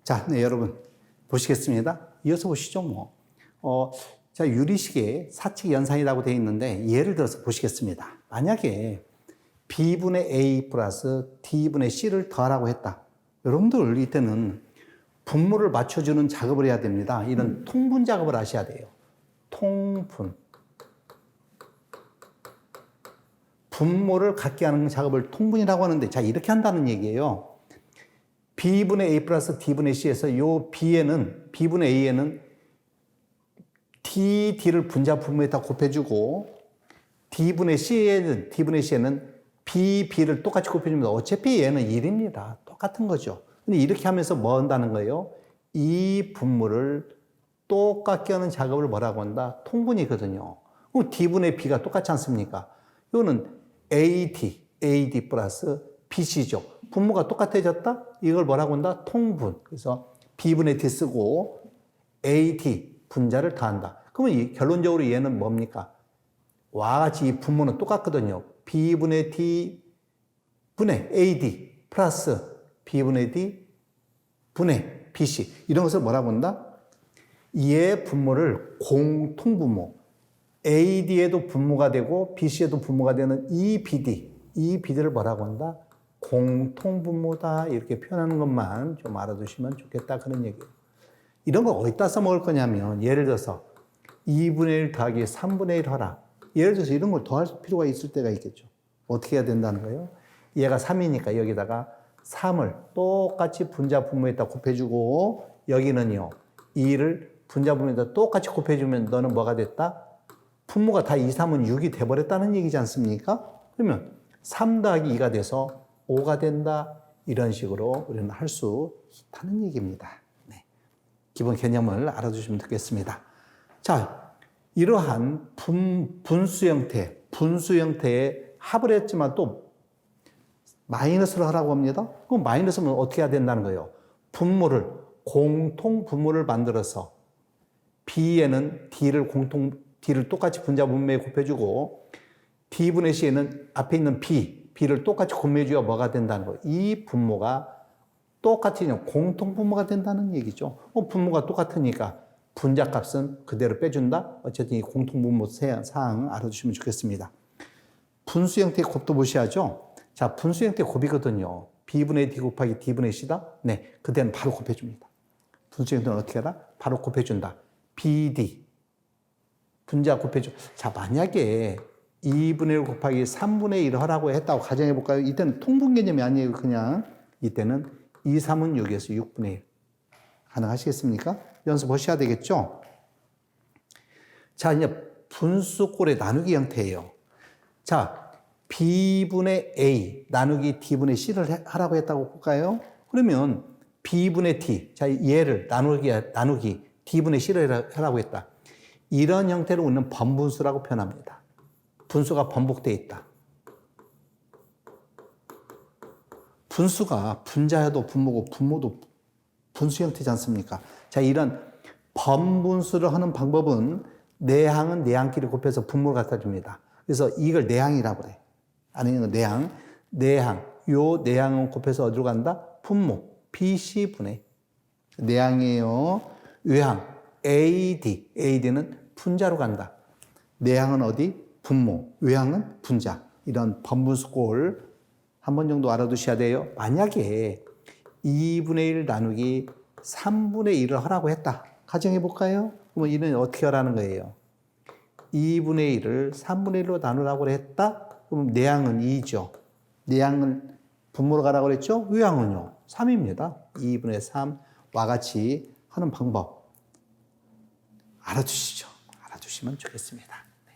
자, 네, 여러분. 보시겠습니다. 이어서 보시죠, 뭐. 자, 유리식의 사칙 연산이라고 되어 있는데, 예를 들어서 보시겠습니다. 만약에 B분의 A 플러스 D분의 C를 더하라고 했다. 여러분들, 이때는 분모를 맞춰주는 작업을 해야 됩니다. 이런 통분 작업을 하셔야 돼요. 통분. 분모를 갖게 하는 작업을 통분이라고 하는데, 자, 이렇게 한다는 얘기예요. B분의 A 플러스 D분의 C에서 요 B분의 A에는 D를 분자 분모에다 곱해주고, D분의 C에는 B를 똑같이 곱해주면 어차피 얘는 1입니다. 똑같은 거죠. 근데 이렇게 하면서 뭐 한다는 거예요? 이 분모를 똑같게 하는 작업을 뭐라고 한다? 통분이거든요. 그럼 D분의 B가 똑같지 않습니까? 이거는 AD 플러스 BC죠. 분모가 똑같아졌다? 이걸 뭐라고 한다? 통분. 그래서 B분의 D 쓰고 AD 분자를 더한다. 그러면 결론적으로 얘는 뭡니까? 와 같이 이 분모는 똑같거든요. B분의 D 분의 AD 플러스 B분의 D 분의 BC. 이런 것을 뭐라고 한다? 얘 분모를 공통분모. AD에도 분모가 되고 BC에도 분모가 되는 이 BD를 뭐라고 한다? 공통분모다. 이렇게 표현하는 것만 좀 알아두시면 좋겠다. 그런 얘기예요. 이런 거 어디다 써먹을 거냐면, 예를 들어서 2분의 1 더하기 3분의 1 하라. 예를 들어서 이런 걸 더할 필요가 있을 때가 있겠죠. 어떻게 해야 된다는 거예요? 얘가 3이니까 여기다가 3을 똑같이 분자 분모에다 곱해주고, 여기는요 2를 분자 분모에다 똑같이 곱해주면 너는 뭐가 됐다? 분모가 다 2, 3은 6이 돼버렸다는 얘기지 않습니까? 그러면 3 더하기 2가 돼서 5가 된다. 이런 식으로 우리는 할 수 있다는 얘기입니다. 네. 기본 개념을 알아두시면 되겠습니다. 자, 이러한 분수 형태의 합을 했지만 또 마이너스를 하라고 합니다. 그럼 마이너스는 어떻게 해야 된다는 거예요? 공통 분모를 만들어서 B에는 D를 똑같이 분자 분모에 곱해주고, D분의 C에는 앞에 있는 B를 똑같이 곱해줘야 뭐가 된다는 거예요? 이 분모가 똑같이 공통 분모가 된다는 얘기죠. 분모가 똑같으니까 분자값은 그대로 빼준다. 어쨌든 이 공통 분모 사항 알아두시면 좋겠습니다. 분수 형태의 곱도 보셔야죠. 자, 분수 형태의 곱이거든요. B분의 D 곱하기 D분의 C다. 네, 그때는 바로 곱해줍니다. 분수 형태는 어떻게 하라? 바로 곱해준다. BD 분자 곱해줘. 자, 만약에 2분의 1 곱하기 3분의 1을 하라고 했다고 가정해 볼까요? 이때는 통분 개념이 아니에요. 그냥 이때는 2, 3은 6에서 6분의 1. 가능하시겠습니까? 연습하셔야 되겠죠? 자, 이제 분수꼴의 나누기 형태예요. 자, B분의 A 나누기 D분의 C를 하라고 했다고 볼까요? 그러면 B분의 D, 자, 얘를 나누기 D분의 C를 하라고 했다. 이런 형태로 우리는 번분수라고 표현합니다. 분수가 번복되어 있다. 분수가 분자여도 분모고 분모도 분수 형태지 않습니까? 자, 이런 번분수를 하는 방법은 내항은 내항끼리 곱해서 분모를 갖다 줍니다. 그래서 이걸 내항이라고 그래. 아니면 내항. 요 내항은 곱해서 어디로 간다? 분모. BC분의 내항이에요. 외항. AD는 분자로 간다. 내항은 어디? 분모. 외항은 분자. 이런 번분수꼴 한 번 정도 알아두셔야 돼요. 만약에 2분의 1 나누기 3분의 1을 하라고 했다. 가정해 볼까요? 그러면 이는 어떻게 하라는 거예요? 2분의 1을 3분의 1로 나누라고 했다? 그럼 내항은 2죠. 내항은 분모로 가라고 그랬죠? 외항은요? 3입니다. 2분의 3와 같이 하는 방법 알아두시죠. 알아두시면 좋겠습니다. 네.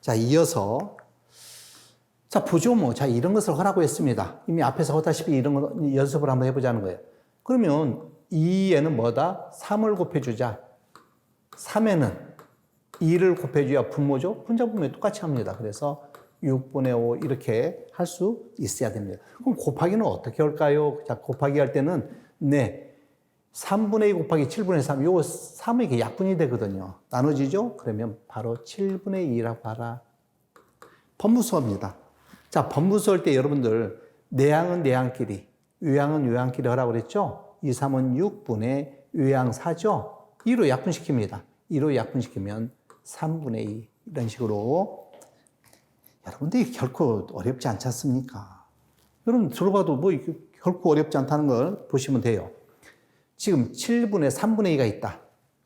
자, 이어서 자, 보죠, 뭐. 자, 이런 것을 하라고 했습니다. 이미 앞에서 하다시피 이런 거 연습을 한번 해보자는 거예요. 그러면 2에는 뭐다? 3을 곱해주자. 3에는 2를 곱해줘야 분모죠? 분자 분모에 똑같이 합니다. 그래서 6분의 5 이렇게 할 수 있어야 됩니다. 그럼 곱하기는 어떻게 할까요? 자, 곱하기 할 때는, 네. 3분의 2 곱하기 7분의 3. 요거 3이 이게 약분이 되거든요. 나눠지죠? 그러면 바로 7분의 2라고 하라. 번분수입니다. 자, 번분수 할 때 여러분들 내항은 내항끼리, 요양은 요양끼리 하라고 그랬죠? 2, 3은 6분의 요양 4죠? 2로 약분시킵니다. 2로 약분시키면 3분의 2 이런 식으로. 여러분들 결코 어렵지 않지 않습니까? 여러분 들어봐도 뭐 결코 어렵지 않다는 걸 보시면 돼요. 지금 7분의 3분의 2가 있다.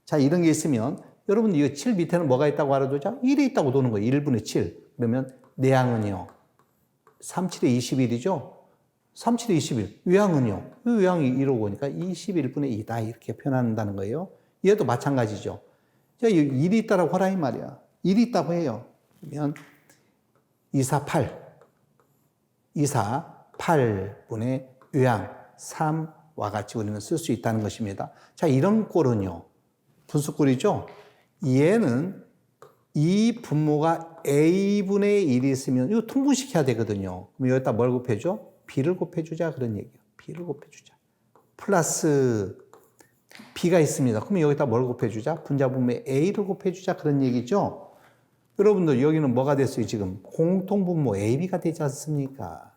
자, 이런 게 있으면 여러분 이거 7 밑에는 뭐가 있다고 알아두죠? 1이 있다고 도는 거예요. 1분의 7. 그러면 내양은요. 3, 7에 21이죠? 3, 7에 21. 외양은요? 외양이 1오고 오니까 21분의 2다. 이렇게 표현한다는 거예요. 얘도 마찬가지죠. 자, 1이 있다라고 하라 이 말이야. 1이 있다고 해요. 그러면 2, 4, 8. 2, 4, 8분의 외양 3와 같이 우리는 쓸 수 있다는 것입니다. 자, 이런 꼴은요. 분수꼴이죠? 얘는 이 분모가 a분의 1이 있으면 이거 통분시켜야 되거든요. 그럼 여기다 뭘 곱해줘? b를 곱해주자 그런 얘기예요. b를 곱해주자. 플러스 b가 있습니다. 그럼 여기다 뭘 곱해주자? 분자분모에 a를 곱해주자 그런 얘기죠. 여러분들 여기는 뭐가 됐어요 지금? 공통분모 ab가 되지 않습니까?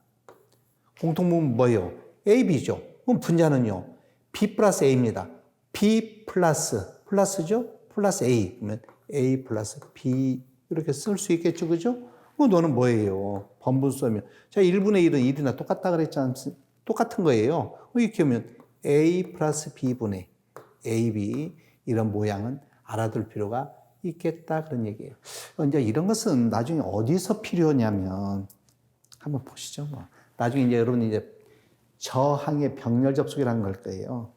공통분모 뭐예요? ab죠. 그럼 분자는요? b 플러스 a입니다. b 플러스죠? 플러스 a. 그러면 a 플러스 b 이렇게 쓸 수 있겠죠. 그죠? 너는 뭐예요? 번분수면. 자, 1분의 1은 1이나 똑같다 그랬지 않습니까? 똑같은 거예요. 이렇게 하면 a 플러스 b분의 ab 이런 모양은 알아둘 필요가 있겠다 그런 얘기예요. 이제 이런 것은 나중에 어디서 필요하냐면 한번 보시죠. 뭐. 나중에 이제 여러분 이제 저항의 병렬 접속이라는 걸 거예요.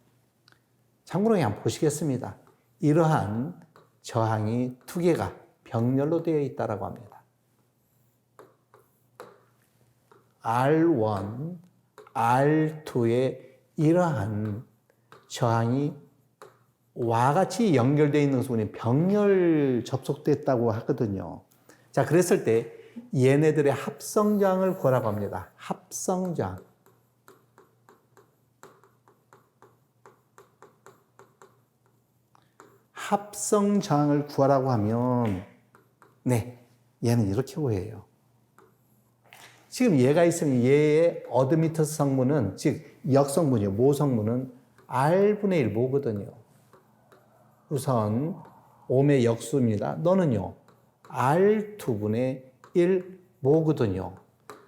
참고로 그냥 보시겠습니다. 이러한 저항이 두 개가 병렬로 되어 있다라고 합니다. R1, R2의 이러한 저항이 와 같이 연결되어 있는 것을 우리는 병렬 접속됐다고 하거든요. 자, 그랬을 때 얘네들의 합성저항을 구하라고 합니다. 합성저항. 합성저항을 구하라고 하면 네, 얘는 이렇게 구해요. 지금 얘가 있으면 얘의 어드미터스 성분은 즉 역성분이요. 모성분은 R분의 1 모거든요. 우선 옴의 역수입니다. 너는요. R2분의 1 모거든요.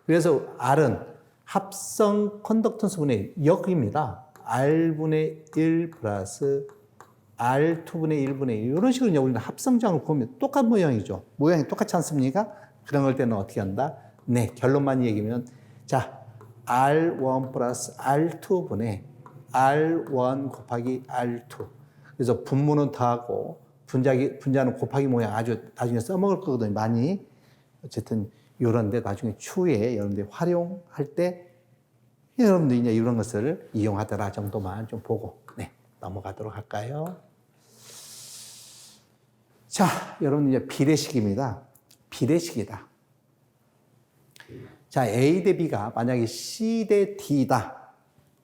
그래서 R은 합성 컨덕턴스분의 역입니다. R분의 1 플러스 R2분의 1분의 1 이런 식으로 우리는 합성장을 보면 똑같은 모양이죠. 모양이 똑같지 않습니까? 그런 걸 때는 어떻게 한다? 네, 결론만 얘기하면 자, R1 플러스 R2분의 R1 곱하기 R2 그래서 분모는 더하고 분자는 곱하기 모양 아주 나중에 써먹을 거거든요. 많이. 어쨌든 이런데 나중에 추후에 여러분들이 활용할 때 여러분들이 이제 이런 것을 이용하더라 정도만 좀 보고 네, 넘어가도록 할까요? 자, 여러분 이제 비례식입니다. 비례식이다. 자, A 대 B가 만약에 C 대 D다.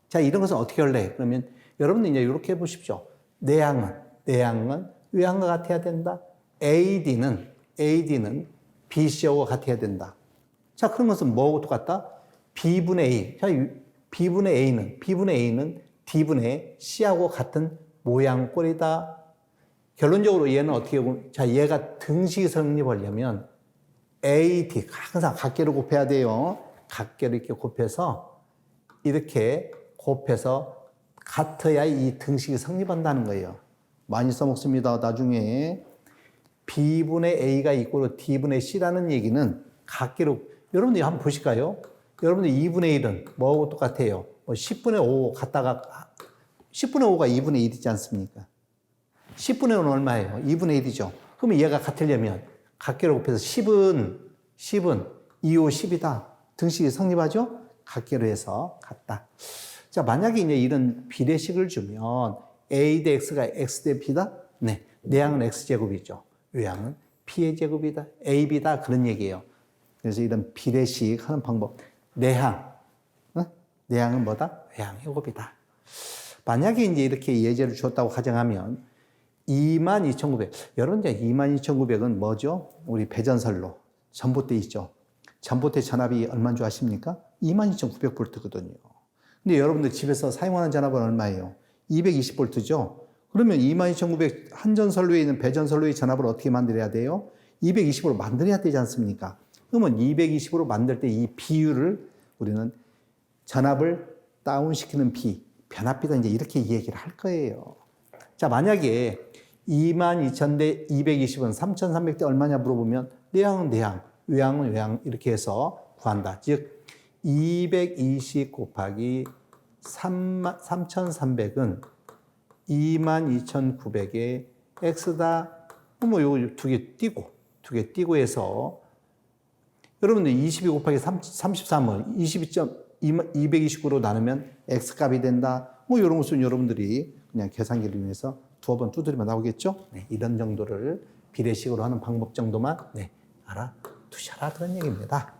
자, 이런 것은 어떻게 할래? 그러면 여러분들 이제 이렇게 해보십시오. 내양은 외양과 같아야 된다. AD는 BC하고 같아야 된다. 자, 그런 것은 뭐하고 똑같다? B분의 A. 자, B분의 A는 D분의 C하고 같은 모양꼴이다. 결론적으로 얘는 어떻게 보면, 자, 얘가 등식이 성립하려면 AD, 항상 각계로 곱해야 돼요. 각계로 이렇게 곱해서, 이렇게 곱해서 같아야 이 등식이 성립한다는 거예요. 많이 써먹습니다. 나중에 B분의 A가 이꼴로 D분의 C라는 얘기는 각계로, 여러분들이 한번 보실까요? 여러분들 2분의 1은 뭐하고 똑같아요? 10분의 5 갖다가 10분의 5가 2분의 1이지 않습니까? 10분의 5는 얼마예요? 2분의 1이죠. 그러면 얘가 같으려면 각계로 곱해서 10은 2, 5, 10이다. 등식이 성립하죠? 각계로 해서 같다. 자, 만약에 이제 이런 비례식을 주면 A 대 X가 X 대 B다? 네. 내양은 X제곱이죠. 외양은 B의 제곱이다. AB다. 그런 얘기예요. 그래서 이런 비례식 하는 방법. 내양. 내양은 뭐다? 외양의 곱이다. 만약에 이제 이렇게 예제를 줬다고 가정하면 22,900. 여러분 이제 22,900은 뭐죠? 우리 배전설로 전봇대 있죠. 전봇대 전압이 얼마인 줄 아십니까? 22,900V거든요. 근데 여러분들 집에서 사용하는 전압은 얼마예요? 220V죠? 그러면 22,900 한전선로에 있는 배전선로의 전압을 어떻게 만들어야 돼요? 220으로 만들어야 되지 않습니까? 그러면 220으로 만들 때 이 비율을 우리는 전압을 다운시키는 비, 변압비다 이제 이렇게 얘기를 할 거예요. 자, 만약에 22,000 대 220은 3,300 대 얼마냐 물어보면 내항은 내항, 외항은 외항 이렇게 해서 구한다. 즉 220 곱하기 3,300은 22,900에 x다. 뭐 요거 두 개 띄고 해서 여러분들 22 곱하기 33은 229로 나누면 x값이 된다. 뭐 이런 것은 여러분들이 그냥 계산기를 이용해서 두어 번 두드리면 나오겠죠? 네, 이런 정도를 비례식으로 하는 방법 정도만 네, 알아두셔라 그런 얘기입니다.